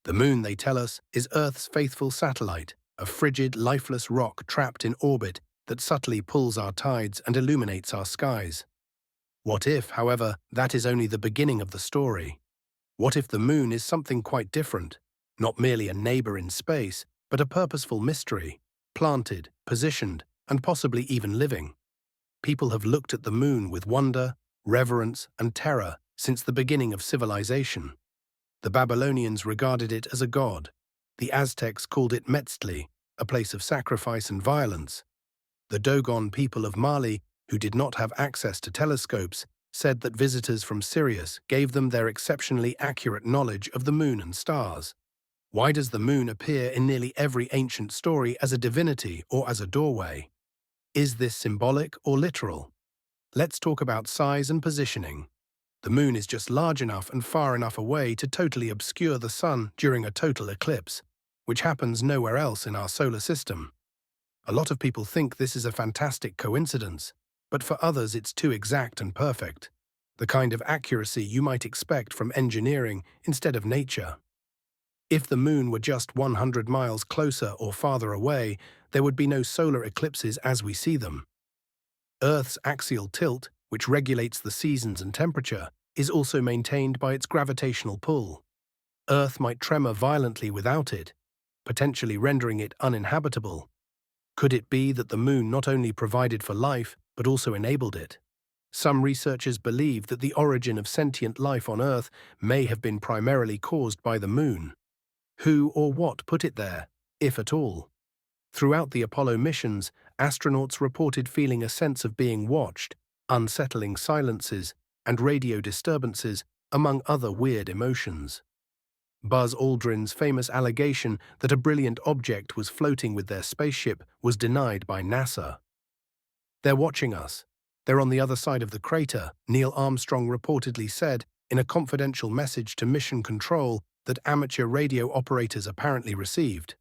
The moon, they tell us, is Earth's faithful satellite, a frigid, lifeless rock trapped in orbit that subtly pulls our tides and illuminates our skies. What if, however, that is only the beginning of the story? What if the moon is something quite different, not merely a neighbor in space, but a purposeful mystery, planted, positioned, and possibly even living? People have looked at the moon with wonder, reverence, and terror since the beginning of civilization. The Babylonians regarded it as a god. The Aztecs called it Metztli, a place of sacrifice and violence. The Dogon people of Mali, who did not have access to telescopes, said that visitors from Sirius gave them their exceptionally accurate knowledge of the moon and stars. Why does the moon appear in nearly every ancient story as a divinity or as a doorway? Is this symbolic or literal? Let's talk about size and positioning. The moon is just large enough and far enough away to totally obscure the sun during a total eclipse, which happens nowhere else in our solar system. A lot of people think this is a fantastic coincidence, but for others it's too exact and perfect, the kind of accuracy you might expect from engineering instead of nature. If the moon were just 100 miles closer or farther away, there would be no solar eclipses as we see them. Earth's axial tilt, which regulates the seasons and temperature, is also maintained by its gravitational pull. Earth might tremor violently without it, potentially rendering it uninhabitable. Could it be that the moon not only provided for life, but also enabled it? Some researchers believe that the origin of sentient life on Earth may have been primarily caused by the moon. Who or what put it there, if at all? Throughout the Apollo missions, astronauts reported feeling a sense of being watched, unsettling silences, and radio disturbances, among other weird emotions. Buzz Aldrin's famous allegation that a brilliant object was floating with their spaceship was denied by NASA. "They're watching us. They're on the other side of the crater," Neil Armstrong reportedly said in a confidential message to Mission Control that amateur radio operators apparently received.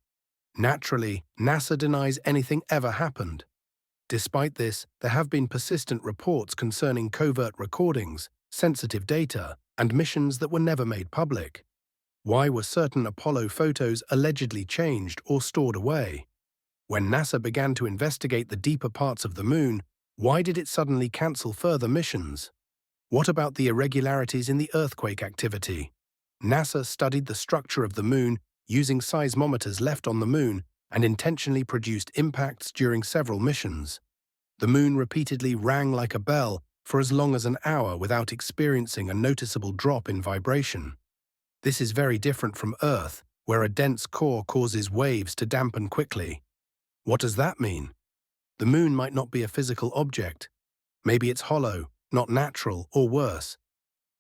Naturally, NASA denies anything ever happened. Despite this, there have been persistent reports concerning covert recordings, sensitive data, and missions that were never made public. Why were certain Apollo photos allegedly changed or stored away? When NASA began to investigate the deeper parts of the moon, why did it suddenly cancel further missions? What about the irregularities in the earthquake activity? NASA studied the structure of the moon using seismometers left on the moon and intentionally produced impacts during several missions. The moon repeatedly rang like a bell for as long as an hour without experiencing a noticeable drop in vibration. This is very different from Earth, where a dense core causes waves to dampen quickly. What does that mean? The moon might not be a physical object. Maybe it's hollow, not natural, or worse.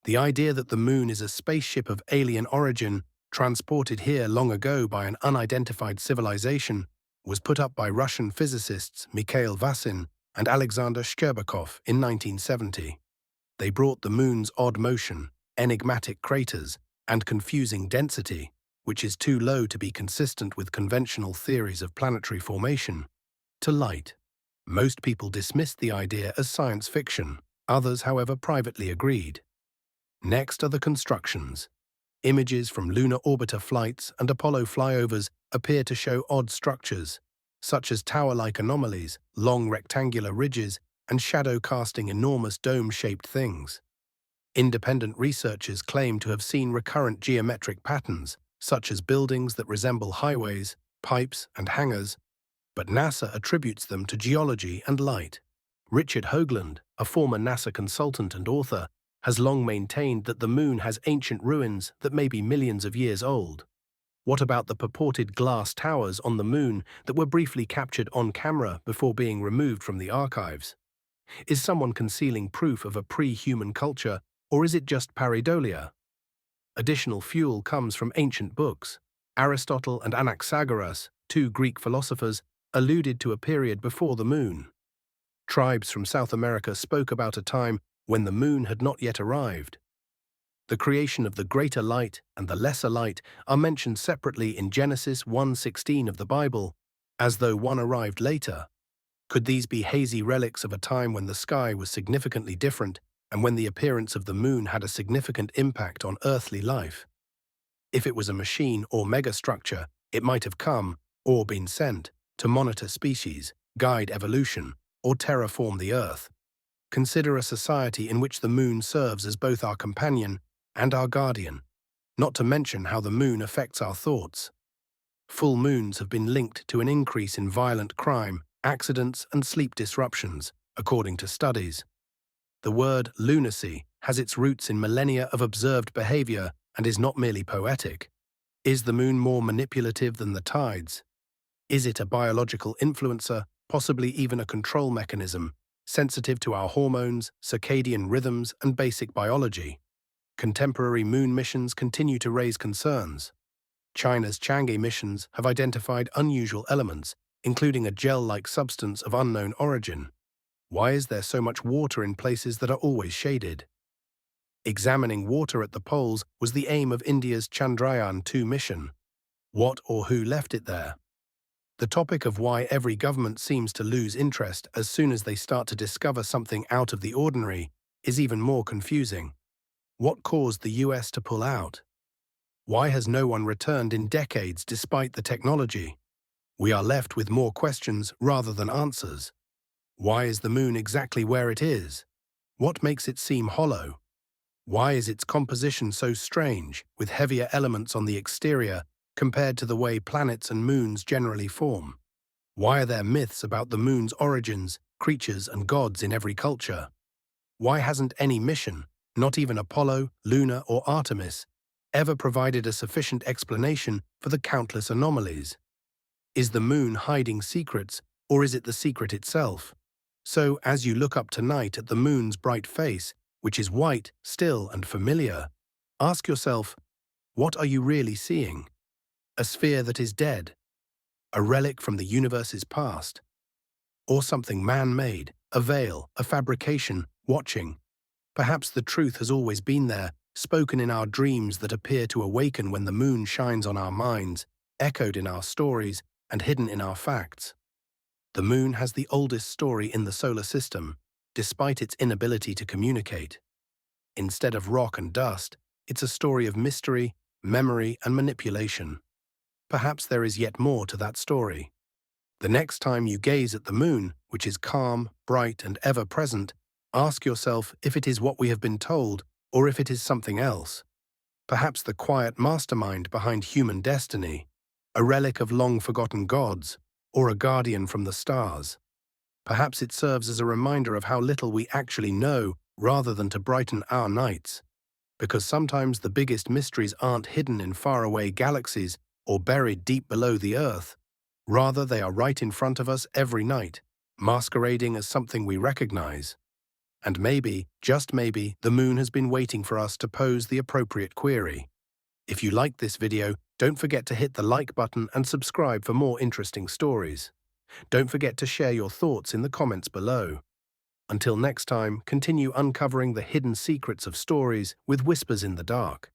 The idea that the moon is a spaceship of alien origin, transported here long ago by an unidentified civilization, was put up by Russian physicists Mikhail Vasin and Alexander Shcherbakov in 1970. They brought the moon's odd motion, enigmatic craters, and confusing density, which is too low to be consistent with conventional theories of planetary formation, to light. Most people dismissed the idea as science fiction. Others, however, privately agreed. Next are the constructions. Images from lunar orbiter flights and Apollo flyovers appear to show odd structures, such as tower-like anomalies, long rectangular ridges, and shadow-casting enormous dome-shaped things. Independent researchers claim to have seen recurrent geometric patterns, such as buildings that resemble highways, pipes, and hangars, but NASA attributes them to geology and light. Richard Hoagland, a former NASA consultant and author, has long maintained that the moon has ancient ruins that may be millions of years old. What about the purported glass towers on the moon that were briefly captured on camera before being removed from the archives? Is someone concealing proof of a pre-human culture, or is it just pareidolia? Additional fuel comes from ancient books. Aristotle and Anaxagoras, two Greek philosophers, alluded to a period before the moon. Tribes from South America spoke about a time when the moon had not yet arrived. The creation of the greater light and the lesser light are mentioned separately in Genesis 1:16 of the Bible, as though one arrived later. Could these be hazy relics of a time when the sky was significantly different and when the appearance of the moon had a significant impact on earthly life? If it was a machine or megastructure, it might have come, or been sent, to monitor species, guide evolution, or terraform the Earth. Consider a society in which the moon serves as both our companion and our guardian, not to mention how the moon affects our thoughts. Full moons have been linked to an increase in violent crime, accidents, and sleep disruptions, according to studies. The word lunacy has its roots in millennia of observed behavior and is not merely poetic. Is the moon more manipulative than the tides? Is it a biological influencer, possibly even a control mechanism, sensitive to our hormones, circadian rhythms, and basic biology? Contemporary moon missions continue to raise concerns. China's Chang'e missions have identified unusual elements, including a gel-like substance of unknown origin. Why is there so much water in places that are always shaded? Examining water at the poles was the aim of India's Chandrayaan-2 mission. What or who left it there? The topic of why every government seems to lose interest as soon as they start to discover something out of the ordinary is even more confusing. What caused the US to pull out? Why has no one returned in decades despite the technology? We are left with more questions rather than answers. Why is the moon exactly where it is? What makes it seem hollow? Why is its composition so strange, with heavier elements on the exterior compared to the way planets and moons generally form? Why are there myths about the moon's origins, creatures, and gods in every culture? Why hasn't any mission, not even Apollo, Luna, or Artemis, ever provided a sufficient explanation for the countless anomalies? Is the moon hiding secrets, or is it the secret itself? So, as you look up tonight at the moon's bright face, which is white, still, and familiar, ask yourself, what are you really seeing? A sphere that is dead? A relic from the universe's past? Or something man-made, a veil, a fabrication, watching? Perhaps the truth has always been there, spoken in our dreams that appear to awaken when the moon shines on our minds, echoed in our stories, and hidden in our facts. The moon has the oldest story in the solar system, despite its inability to communicate. Instead of rock and dust, it's a story of mystery, memory, and manipulation. Perhaps there is yet more to that story. The next time you gaze at the moon, which is calm, bright, and ever-present, ask yourself if it is what we have been told or if it is something else. Perhaps the quiet mastermind behind human destiny, a relic of long-forgotten gods, or a guardian from the stars. Perhaps it serves as a reminder of how little we actually know rather than to brighten our nights. Because sometimes the biggest mysteries aren't hidden in faraway galaxies or buried deep below the Earth. Rather, they are right in front of us every night, masquerading as something we recognize. And maybe, just maybe, the moon has been waiting for us to pose the appropriate query. If you liked this video, don't forget to hit the like button and subscribe for more interesting stories. Don't forget to share your thoughts in the comments below. Until next time, continue uncovering the hidden secrets of stories with Whispers in the Dark.